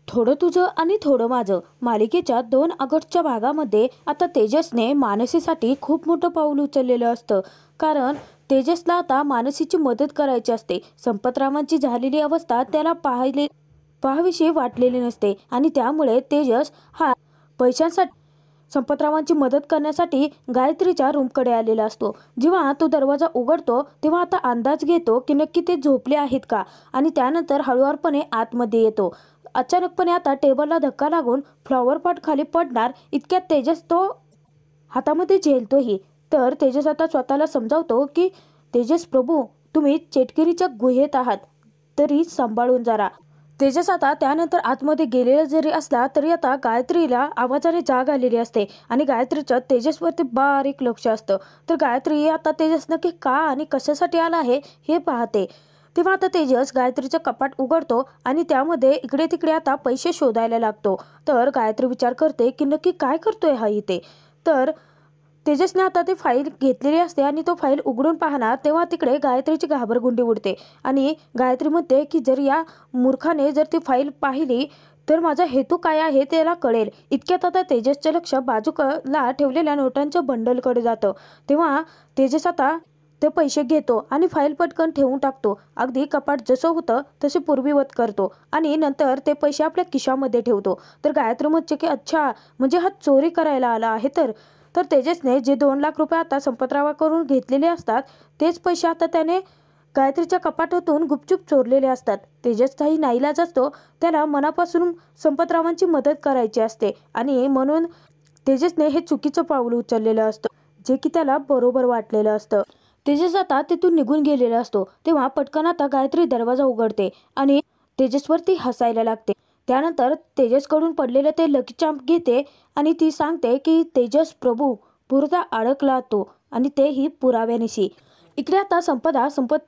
थोडं तुझं आणि थोडं माझं मालिकेच्या 2 ऑगस्टच्या भागामध्ये आता तेजसने मानसीसाठी खूप मोठं पाऊल उचललेलं असतं. कारण तेजसला आता मानसीची मदत करायची असते. संपतरावांची झालेली अवस्था त्याला पाहावीशी वाटलेली नसते आणि त्यामुळे तेजस हा पैशांसाठी संपतरावांची मदत करण्यासाठी गायत्रीच्या रूमकडे आलेला असतो. जेव्हा तो दरवाजा उघडतो तेव्हा आता अंदाज घेतो की नक्की ते झोपले आहेत का, आणि त्यानंतर हळुवारपणे आतमध्ये येतो. अचानकपणे आता टेबलला धक्का लागून फ्लॉवर पॉट खाली पडणार इतक्यात तेजस तो हातामध्ये झेलतोही. तर तेजस आता स्वतःला समजावतो की तेजस प्रभू, तुम्ही चेटकिरीच्या गुहेत आहात, तरी सांभाळून जरा. तेजस आता त्यानंतर आतमध्ये गेलेला जरी असला तरी आता गायत्रीला आवाजाने जाग आलेली असते आणि गायत्रीचं तेजसवरती बारीक लक्ष असतं. तर गायत्री आता तेजस नक्की का आणि कशासाठी आला आहे हे पाहते. तेव्हा आता तेजस गायत्रीचं कपाट उघडतो आणि त्यामध्ये इकडे तिकडे आता पैसे शोधायला लागतो. तर गायत्री विचार करते की नक्की काय करतोय हा इथे. तर तेजसने आता ती फाईल घेतलेली असते आणि तो फाईल उघडून पाहणार तेव्हा तिकडे गायत्रीची घाबरगुंडी उडते आणि गायत्री म्हणते की जर या मूर्खाने जर ती फाईल पाहिली तर माझा हेतू काय आहे त्याला कळेल. इतक्यात आता तेजसचे लक्ष बाजूला ठेवलेल्या नोटांच्या बंडलकडे जातं. तेव्हा तेजस आता ते पैसे घेतो आणि फाईल पटकन ठेवून टाकतो. अगदी कपाट जसं होतं तसे पूर्वीवत करतो आणि नंतर ते पैसे आपल्या खिशामध्ये ठेवतो. तर गायत्री म्हणते की अच्छा, म्हणजे हा चोरी करायला आला आहे. तर तेजसने जे 2 लाख रुपये आता संपतरावाकडून घेतलेले असतात तेच पैसे आता त्याने गायत्रीच्या कपाटातून गुपचूप चोरलेले असतात. तेजसचाही नाईलाज असतो, त्याला मनापासून संपतरावांची मदत करायची असते आणि म्हणून तेजसने हे चुकीचं पाऊल उचललेलं असतं, जे की त्याला बरोबर वाटलेलं असतं. तेजस आता तिथून निघून गेलेला असतो. तेव्हा पटकन आता गायत्री दरवाजा उघडते आणि तेजसवरती हसायला लागते. त्यानंतर तेजसकडून पडलेलं ते लकी चार्म घेते आणि ती सांगते की तेजस प्रभू, पुरता अडकला तो, आणि तेही पुराव्यानिशी. इकडे आता संपत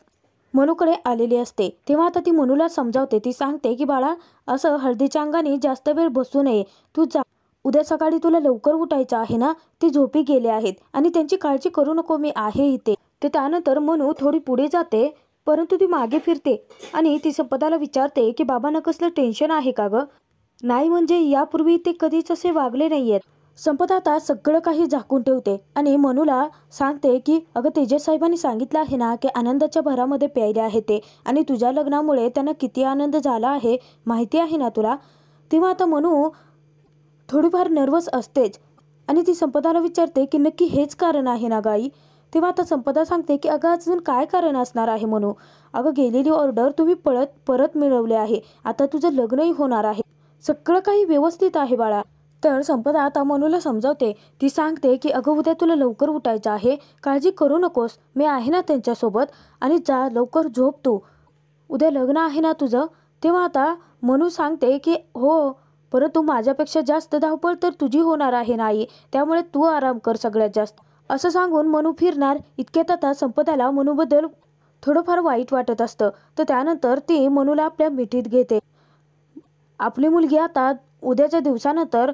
मनूकडे आलेली असते. तेव्हा आता ती मनूला समजावते. ती सांगते की बाळा, असं हळदीच्या अंगाने जास्त वेळ बसू नये, तू जा. उद्या सकाळी तुला लवकर उठायचं आहे ना. ते झोपी गेले आहेत आणि त्यांची काळजी करू नको, मी आहे इथे. ते त्यानंतर मनू थोडी पुढे जाते, परंतु ती मागे फिरते आणि ती संपदाला विचारते की बाबांना कसलं टेन्शन आहे का ग. नाही म्हणजे यापूर्वी ते कधीच असे वागले नाहीयेत. संपदा आता सगळं काही झाकून ठेवते आणि मनूला सांगते की अगं, तेजस साहेबांनी सांगितलं आहे ना की आनंदाच्या भरामध्ये प्यायले आहे ते, आणि तुझ्या लग्नामुळे त्यांना किती आनंद झाला आहे माहिती आहे ना तुला. तेव्हा आता मनू थोडीफार नर्वस असतेच आणि ती संपदाला विचारते की नक्की हेच कारण आहे ना गाई. तेव्हा आता संपदा सांगते की अगं, अजून काय कारण असणार आहे मनू. अगं, गेलेली ऑर्डर तुम्ही परत मिळवले आहे, आता तुझं लग्नही होणार आहे, सगळं काही व्यवस्थित आहे बाळा. तर संपदा आता मनूला समजावते. ती सांगते की अगं, उद्या तुला लवकर उठायचं आहे, काळजी करू नकोस, मी आहे ना त्यांच्यासोबत, आणि जा लवकर झोप तू, उद्या लग्न आहे ना तुझं. तेव्हा आता मनू सांगते की हो, परंतु माझ्यापेक्षा जास्त धावपळ तर तुझी होणार आहे नाही, त्यामुळे तू आराम कर सगळ्यात जास्त. असं सांगून मनू फिरणार. इतक्यात आता संपदाला मनूबद्दल थोडंफार वाईट वाटत असतं. तर त्यानंतर ती मनूला आपल्या मिठीत घेते. आपली मुलगी आता उद्याच्या दिवसानंतर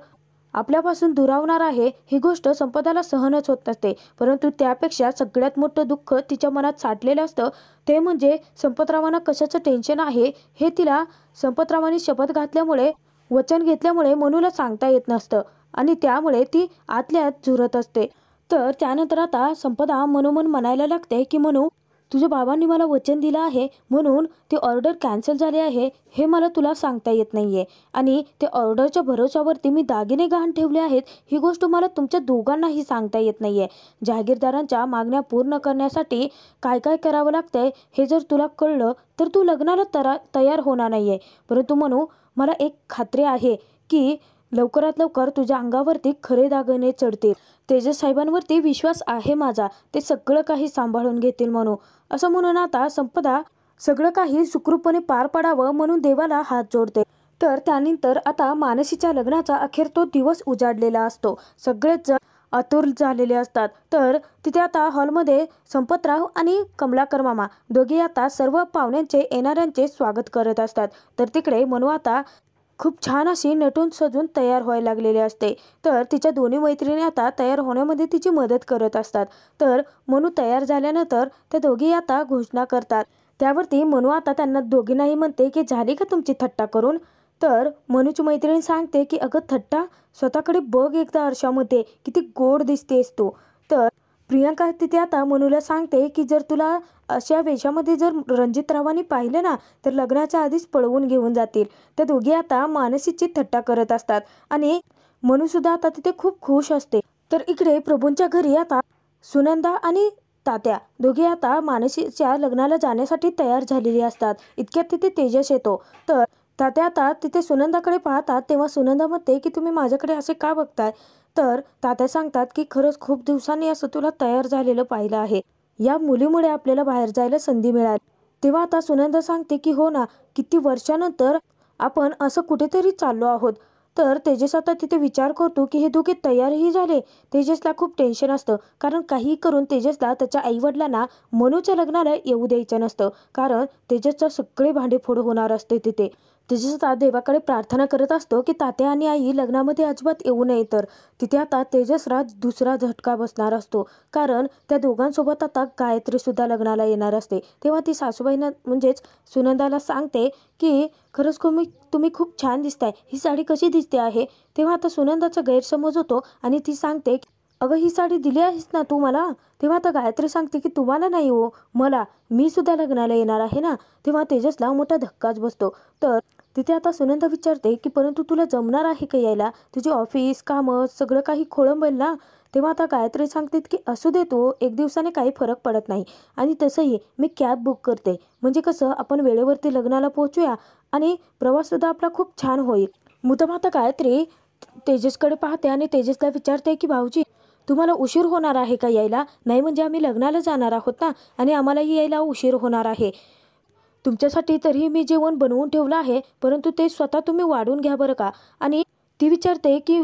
आपल्यापासून दुरावणार आहे ही गोष्ट संपदाला सहनच होत नसते. परंतु त्यापेक्षा सगळ्यात मोठं दुःख तिच्या मनात साठलेलं असतं, ते म्हणजे संपतरावांना कशाचं टेन्शन आहे हे तिला संपतरावांनी शपथ घातल्यामुळे, वचन घेतल्यामुळे मनूला सांगता येत नसतं आणि त्यामुळे ती आतल्यात झुरत असते. तर त्यानंतर आता संपदा मनोमन म्हणायला लागते की मनू, तुझ्या बाबांनी मला वचन दिलं आहे म्हणून ती ऑर्डर कॅन्सल झाली आहे हे मला तुला सांगता येत नाहीये, आणि ते ऑर्डरच्या भरोशावरती मी दागिने गहाण ठेवले आहेत ही गोष्ट मला तुमच्या दोघांनाही सांगता येत नाहीये. जहागीरदारांच्या मागण्या पूर्ण करण्यासाठी काय काय करावं लागतंय हे जर तुला कळलं तर तू लग्नाला तयार होणार नाहीये. परंतु मनू, मला एक खात्री आहे की लवकरात लवकर तुझ्या अंगावरती खरे दागिने चढतील. तेजस साहेबांवरती विश्वास आहे माझा, ते सगळं काही सांभाळून घेतील म्हणू. असं म्हणून आता संपदा सगळं काही सुखरूपपणे पार पडावं म्हणून देवाला हात जोडते. तर त्यानंतर आता मानसीच्या लग्नाचा अखेर तो दिवस उजाडलेला असतो. सगळेच जण आतुर झालेले असतात. तर तिथे आता हॉलमध्ये संपतराव आणि कमलाकर मामा दोघे आता सर्व पाहुण्यांचे येणाऱ्यांचे स्वागत करत असतात. तर तिकडे मनू आता खूप छान अशी नटून सजून तयार व्हायला लागलेली असते. तर तिच्या दोन्ही मैत्रिणी आता तयार होण्यामध्ये तिची मदत करत असतात. तर मनू तयार झाल्यानंतर त्या दोघी आता घोषणा करतात. त्यावरती मनू आता त्यांना दोघींनाही म्हणते की झाली का तुमची थट्टा करून. तर मनूची मैत्रीण सांगते की अगं थट्टा, स्वतःकडे बघ एकदा आरशामध्ये, किती गोड दिसतेस तू. तर प्रियांका तिथे आता मनूला सांगते की जर तुला अशा वेशामध्ये जर रणजितरावांनी पाहिलं ना, तर लग्नाच्या आधीच पळवून घेऊन जातील. त्या दोघी आता मानसीची थट्टा करत असतात आणि मनूसुद्धा आता तिथे खूप खुश असते. तर इकडे प्रभूंच्या घरी आता सुनंदा आणि तात्या दोघे आता मानसीच्या लग्नाला जाण्यासाठी तयार झालेली असतात. इतक्यात तिथे तेजस येतो. तर तात्या आता तिथे सुनंदाकडे पाहतात, तेव्हा सुनंदा म्हणते की तुम्ही माझ्याकडे असे का बघताय. तर तात्या सांगतात की खरंच खूप दिवसांनी असं तुला तयार झालेलं पाहिलं आहे. या मुलीमुळे आपल्याला बाहेर जायला संधी मिळाली. तेव्हा आता सुनंदा सांगते की हो ना, किती वर्षानंतर आपण असं कुठेतरी चाललो आहोत. तर तेजस आता तिथे विचार करतो की हे दोघे तयारही झाले. तेजसला खूप टेन्शन असतं, कारण काहीही करून तेजसला त्याच्या आईवडिलांना मनूच्या लग्नाला येऊ द्यायचं नसतं, कारण तेजसचं सगळे भांडेफोड होणार असते तिथे. तेजस आता देवाकडे प्रार्थना करत असतो की तात्या आणि आई लग्नामध्ये अजिबात येऊ नये. तर तिथे आता तेजसला दुसरा झटका बसणार असतो, कारण त्या दोघांसोबत आता गायत्रीसुद्धा लग्नाला येणार असते. तेव्हा ती सासूबाईंना म्हणजेच सुनंदाला सांगते की खरंच तुम्ही खूप छान दिसताय, ही साडी कशी दिसते आहे. तेव्हा आता सुनंदाचा गैरसमज होतो आणि ती सांगते अगं ही साडी दिली आहेस ना तू मला. तेव्हा आता गायत्री सांगते की तुम्हाला नाही हो, मला, मी सुद्धा लग्नाला येणार आहे ना. तेव्हा तेजसला मोठा धक्काच बसतो. तर तिथे आता सुनंदा विचारते की परंतु तुला जमणार आहे का यायला, तुझी ऑफिस कामं सगळं काही खोळंबेल ना. तेव्हा आता गायत्री सांगते की असू दे, तो एक दिवसाने काही फरक पडत नाही, आणि तसंही मी कॅब बुक करते, म्हणजे कसं आपण वेळेवरती लग्नाला पोहोचूया आणि प्रवाससुद्धा आपला खूप छान होईल. मुद्दाम आता गायत्री तेजसकडे पाहते आणि तेजसला विचारते की भाऊजी, तुम्हाला उशीर होणार आहे का यायला. नाही म्हणजे आम्ही लग्नाला जाणार आहोत ना, आणि आम्हालाही यायला उशीर होणार आहे. तुमच्यासाठी तरीही मी जेवण बनवून ठेवलं आहे, परंतु ते स्वतः तुम्ही वाढून घ्या बरं का. आणि ती विचारते की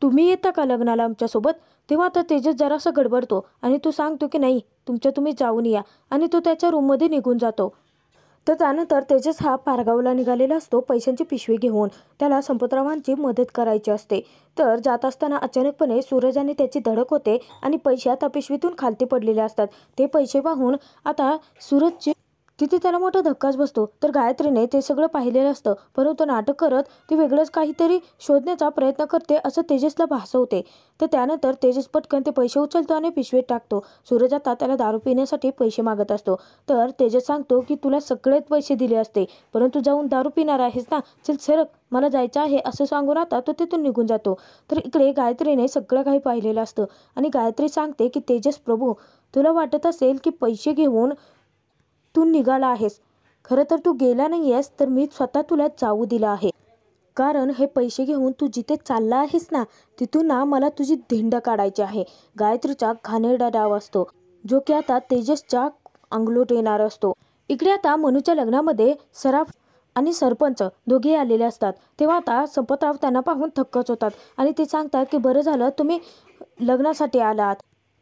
तुम्ही येता का लग्नाला आमच्यासोबत. तेव्हा आता तेजस जरासा गडबडतो आणि तो सांगतो की नाही, तुम्ही जाऊन या, आणि तो त्याच्या रूममध्ये निघून जातो. तर त्यानंतर तेजस हा पारगावला निघालेला असतो पैशांची पिशवी घेऊन. त्याला संपतरावांची मदत करायची असते. तर जात असताना अचानकपणे सूरज आणि त्याची धडक होते आणि पैसे आता पिशवीतून खालती पडलेले असतात. ते पैसे पाहून आता सूरजची तिथे त्याला मोठा धक्काच बसतो. तर गायत्रीने ते सगळं पाहिलेलं असतं, परंतु नाटक करत ती वेगळंच काहीतरी शोधण्याचा प्रयत्न करते असं तेजसला भासवते. तर त्यानंतर तेजस पटकन ते पैसे उचलतो आणि पिशवीत टाकतो. सूरज आता त्याला दारू पिण्यासाठी पैसे मागत असतो. तर तेजस सांगतो की तुला सगळेच पैसे दिले असते, परंतु जाऊन दारू पिणार आहेस ना, चल सरक, मला जायचं आहे, असं सांगून आता तो तिथून निघून जातो. तर इकडे गायत्रीने सगळं काही पाहिलेलं असतं आणि गायत्री सांगते की तेजस प्रभू, तुला वाटत असेल की पैसे घेऊन तू निघाला आहेस, खरं तर तू गेला नाही आहेस, तर मी स्वतः तुला जाऊ दिलं आहे. कारण हे पैसे घेऊन तू जिथे चालला आहेस ना, तिथून ना मला तुझी धिंड काढायची आहे. गायत्रीचा घाणेरडा डाव असतो, जो की आता तेजसच्या अंगलोट येणार असतो. इकडे आता मनूच्या लग्नामध्ये सराफ आणि सरपंच दोघे आलेले असतात. तेव्हा आता संपतराव त्यांना पाहून थक्कच होतात आणि ते सांगतात की बरं झालं तुम्ही लग्नासाठी आलात.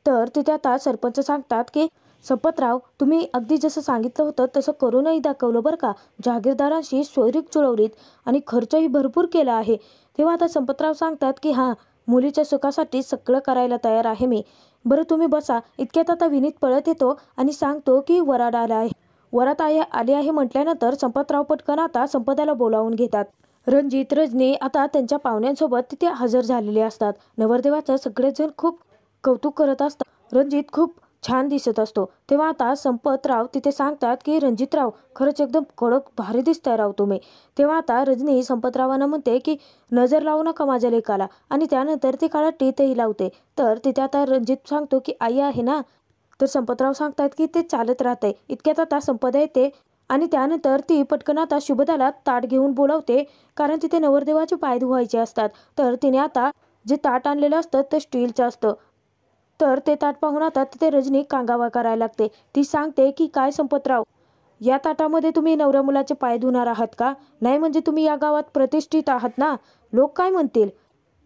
तर तिथे आता सरपंच सांगतात की संपतराव, तुम्ही अगदी जसं सांगितलं होतं तसं करूनही दाखवलं बरं का. जहागीरदारांशी सोयरीक जुळवलीत आणि खर्चही भरपूर केला आहे. तेव्हा आता संपतराव सांगतात की हां, मुलीच्या सुखासाठी सगळं करायला तयार आहे मी. बरं तुम्ही बसा. इतक्यात आता विनीत पळत येतो आणि सांगतो की वराड आला आहे. वरात आले आहे म्हटल्यानंतर संपतराव पटकन आता संपदाला बोलावून घेतात. रणजित, रजनी आता त्यांच्या पाहुण्यांसोबत तिथे हजर झालेले असतात. नवरदेवाचं सगळेजण खूप कौतुक करत असतात. रणजित खूप छान दिसत असतो. तेव्हा आता संपतराव तिथे सांगतात की रणजितराव, खरंच एकदम कडक भारी दिसताय राव तुम्ही. तेव्हा आता रजनी संपतरावांना म्हणते की नजर लावू नका माझ्या लेकाला, आणि त्यानंतर ती काळा टीतही लावते. तर तिथे आता रणजित सांगतो की आई आहे ना. तर संपतराव सांगतात की ते चालत राहतंय. इतक्यात आता संपदा येते आणि त्यानंतर ती पटकन आता शुभदाला ताट घेऊन बोलावते, कारण तिथे नवरदेवाचे पाय धुवायचे असतात. तर तिने आता जे ताट आणलेलं असतं ते स्टीलचं असतं. तर ते ताट पाहून आता तिथे रजनी कांगावा करायला लागते. ती सांगते की काय संपतराव, या ताटामध्ये तुम्ही नवऱ्या मुलाचे पाय धुणार आहात का. नाही म्हणजे तुम्ही या गावात प्रतिष्ठित आहात ना, लोक काय म्हणतील,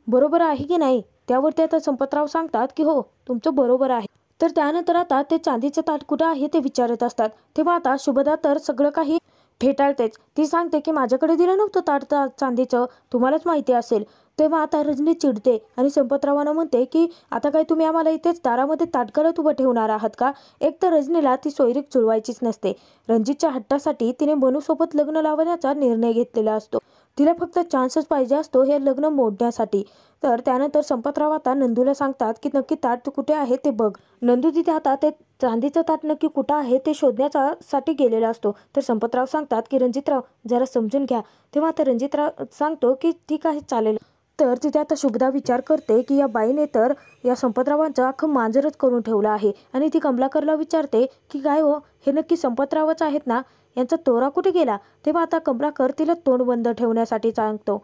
बरोबर आहे की नाही. त्यावरती आता संपतराव सांगतात की हो, तुमचं बरोबर आहे. तर त्यानंतर आता ते चांदीचं ताट कुठं आहे ते विचारत असतात. तेव्हा आता शुभदा तर सगळं काही फेटाळतेच. ती सांगते की माझ्याकडे दिलं नव्हतं ताट चांदीचं, तुम्हालाच माहिती असेल. तेव्हा आता रजनी चिडते आणि संपतरावांना म्हणते की आता काय तुम्ही आम्हाला इथेच दारामध्ये ताटकळत उभं ठेवणार आहात का. एक तर रजनीला ती सोयरीक जुळवायचीच नसते. रणजितच्या हट्टासाठी तिने मनूसोबत लग्न लावण्याचा निर्णय घेतलेला असतो. तिला फक्त चान्सच पाहिजे असतो हे लग्न मोडण्यासाठी. तर त्यानंतर संपतराव आता नंदूला सांगतात की नक्की ताट कुठे आहे ते बघ. नंदू तिथे आता ते चांदीचं ताट नक्की कुठं आहे ते शोधण्यासाठी गेलेला असतो. तर संपतराव सांगतात की रणजितराव जरा समजून घ्या. तेव्हा आता रणजितराव सांगतो की ठीक आहे चालेल. तर तिथे आता शुभदा विचार करते की या बाईने तर या संपतरावांचं अख्खं मांजरच करून ठेवलं आहे. आणि ती कमलाकरला विचारते की काय हो, हे नक्की संपतरावच आहेत ना, यांचा तोरा कुठे गेला. तेव्हा आता कमलाकर तिला तोंड बंद ठेवण्यासाठी सांगतो.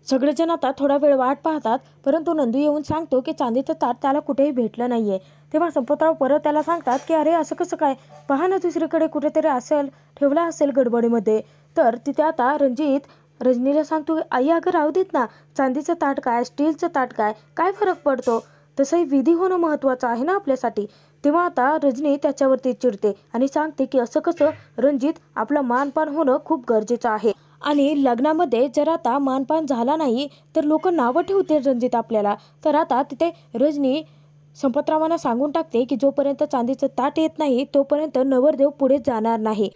सगळेजण आता थोडा वेळ वाट पाहतात, परंतु नंदू येऊन सांगतो की चांदीचं ताट त्याला कुठेही भेटलं नाहीये. तेव्हा संपतराव परत त्याला सांगतात की अरे असं कसं काय, पहा ना दुसरीकडे कुठेतरी असेल, ठेवला असेल गडबडीमध्ये. तर तिथे आता रणजित रजनीला सांगतो आई अगं राहू देत ना, चांदीचं ताट काय स्टीलचं ताट काय काय फरक पडतो, तसंही विधी होणं महत्त्वाचं आहे ना आपल्यासाठी. तेव्हा आता रजनी त्याच्यावरती चिडते आणि सांगते की असं कसं रणजित, आपलं मानपान होणं खूप गरजेचं आहे. आणि लग्नामध्ये जर आता मानपान झाला नाही तर लोक नावं ठेवतील रणजित आपल्याला. तर आता तिथे रजनी संपतरावांना सांगून टाकते की जोपर्यंत चांदीचं ताट येत नाही तोपर्यंत नवरदेव पुढे जाणार नाही.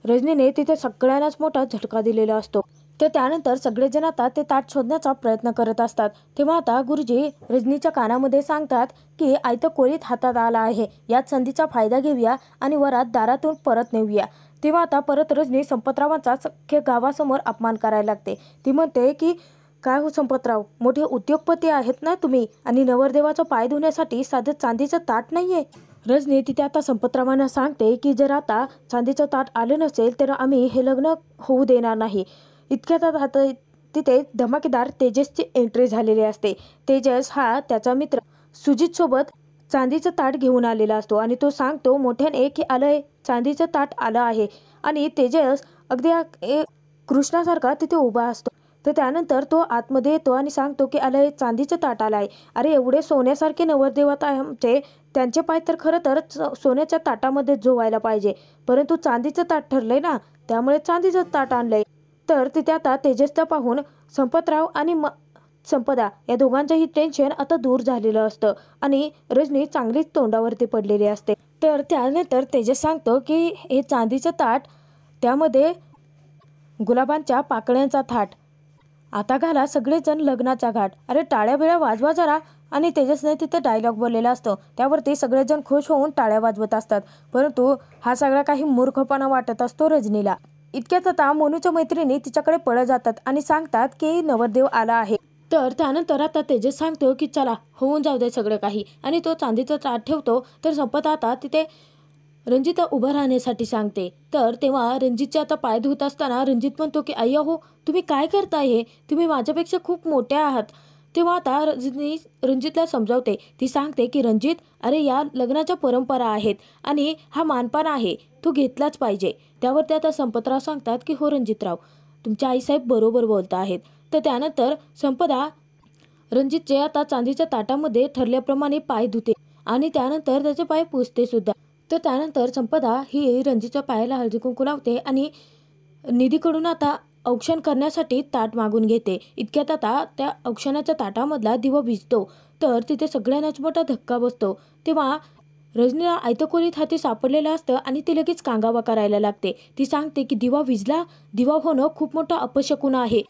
रजनीने तिथे सगळ्यांनाच मोठा झटका दिलेला असतो. तर त्यानंतर सगळेजण आता ते ताट शोधण्याचा प्रयत्न करत असतात. तेव्हा आता गुरुजी रजनीच्या कानामध्ये सांगतात की आयतं कोळीत हातात आला आहे, याच संधीचा फायदा घेऊया आणि वरात दारातून परत नेऊया. तेव्हा आता परत रजनी संपतरावांचा सख्ख्या गावासमोर अपमान करायला लागते. ती म्हणते की काय हो संपतराव, मोठे उद्योगपती आहेत ना तुम्ही, आणि नवरदेवाचा पाय धुण्यासाठी साधं चांदीचं ताट नाहीये. रजनी तिथे आता संपतरावांना सांगते की जर आता चांदीचं ताट आलं नसेल तर आम्ही हे लग्न होऊ देणार नाही. इतक्यात आता तिथे धमाकेदार तेजसची एंट्री झालेली असते. तेजस हा त्याचा मित्र सुजित सोबत चांदीचं ताट घेऊन आलेला असतो आणि तो सांगतो मोठ्याने की आलंय, चांदीचं ताट आलं आहे. आणि तेजस अगदी कृष्णासारखा तिथे उभा असतो. तर त्यानंतर तो आतमध्ये येतो आणि सांगतो की आलंय, चांदीचं ताट आलं आहे. अरे एवढे सोन्यासारखे नवरदेवत आमचे, त्यांचे पाय तर खरं तर सोन्याच्या ताटामध्ये जोवायला पाहिजे, परंतु चांदीचं ताट ठरलंय ना, त्यामुळे चांदीचं ताट आणलंय. तर तिथे आता तेजसला पाहून संपतराव आणि संपदा या दोघांचंही टेन्शन आता दूर झालेलं असतं आणि रजनी चांगलीच तोंडावरती पडलेली असते. तर त्यानंतर तेजस सांगतो की हे चांदीचं ताट, त्यामध्ये गुलाबांच्या पाकळ्यांचा थाट, आता घाला सगळेजण लग्नाचा घाट. अरे टाळ्या बिळ्या वाजवा जरा. आणि तेजसने तिथे डायलॉग बोललेला असतो, त्यावरती सगळेजण खुश होऊन टाळ्या वाजवत असतात. परंतु हा सगळा काही मूर्खपणा वाटत असतो रजनीला. इतक्यात आता मोनूच्या मैत्रिणी तिच्याकडे पळत जातात आणि सांगतात की नवरदेव आला आहे. तर त्यानंतर आता तेजस सांगतो की चला होऊन जाऊ दे सगळं काही, आणि तो चांदीचा ताट ठेवतो. तर संपत आता तिथे रणजित उभं राहण्यासाठी सांगते. तर तेव्हा रणजितचे आता पाय धुत असताना रणजित म्हणतो की आई अहो तुम्ही काय करताय, हे तुम्ही माझ्यापेक्षा खूप मोठ्या आहात. तेव्हा आता रजनी रणजितला समजावते. ती सांगते की रणजित, अरे या लग्नाच्या परंपरा आहेत आणि हा मानपान आहे, तो घेतलाच पाहिजे. त्यावरती आता संपतराव सांगतात की हो रणजितराव, तुमच्या आईसाहेब बरोबर बोलत आहेत. तर त्यानंतर संपदा रणजितचे आता चांदीच्या ताटामध्ये ठरल्याप्रमाणे पाय धुते आणि त्यानंतर त्याचे पाय पुसते सुद्धा. तर त्यानंतर संपदा ही रणजितच्या पायाला हळदी कुंकू लावते आणि निधीकडून आता औक्षण करण्यासाठी ताट मागून घेते. इतक्यात आता त्या औक्षणाच्या ताटामधला दिवा विझतो. तर तिथे सगळ्यांनाच मोठा धक्का बसतो. तेव्हा रजनीला आयतकोलीत हाती सापडलेलं असतं आणि ती लगेच कांगावा करायला लागते. ती सांगते की दिवा विझला, दिवा होणं खूप मोठा अपशकुन आहे.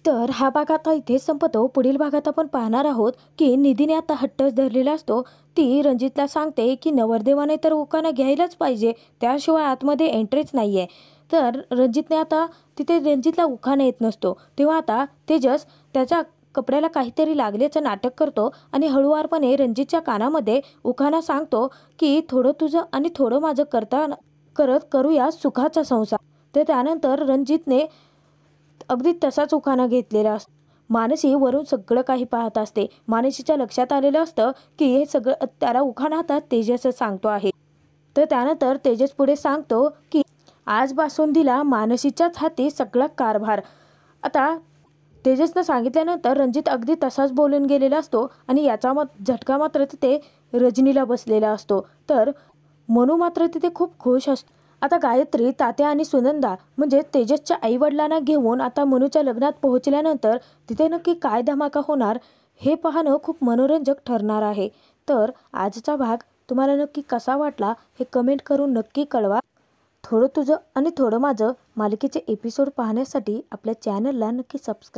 तर हा भाग आता इथे संपतो. पुढील भागात आपण पाहणार आहोत की निधीने आता हट्टच धरलेला असतो. ती रणजितला सांगते की नवरदेवाने तर उखाणा घ्यायलाच पाहिजे, त्याशिवाय आतमध्ये एंट्रीच नाहीये. तर रणजितने आता तिथे रणजितला उखाणा येत नसतो. तेव्हा आता तेजस त्याच्या कपड्याला काहीतरी लागल्याचं नाटक करतो आणि हळूवारपणे रणजितच्या कानामध्ये उखाणा सांगतो की थोडं तुझं आणि थोडं माझं करत करूया सुखाचा संसार. तर त्यानंतर रणजितने अगदी तसाच उखाणा घेतलेला असतो. मानसी वरून सगळं काही पाहत असते. मानसीच्या लक्षात आलेलं असतं की हे सगळं त्याला उखाणा आता तेजस सांगतो आहे. तर त्यानंतर तेजस पुढे सांगतो की आज बासुंदीला मानसीच्याच हाती सगळा कारभार. आता तेजसनं सांगितल्यानंतर रणजित अगदी तसाच बोलून गेलेला असतो आणि याचा झटका मात्र तिथे रजनीला बसलेला असतो. तर मनू मात्र तिथे खूप खुश असतो. आता गायत्री, तात्या आणि सुनंदा म्हणजे तेजसच्या आईवडिलांना घेऊन आता मनूच्या लग्नात पोहोचल्यानंतर तिथे नक्की काय धमाका होणार हे पाहणं खूप मनोरंजक ठरणार आहे. तर आजचा भाग तुम्हाला नक्की कसा वाटला हे कमेंट करून नक्की कळवा. थोडं तुझं आणि थोडं माझं मालिकेचे एपिसोड पाहण्यासाठी आपल्या चॅनलला नक्की सबस्क्राईब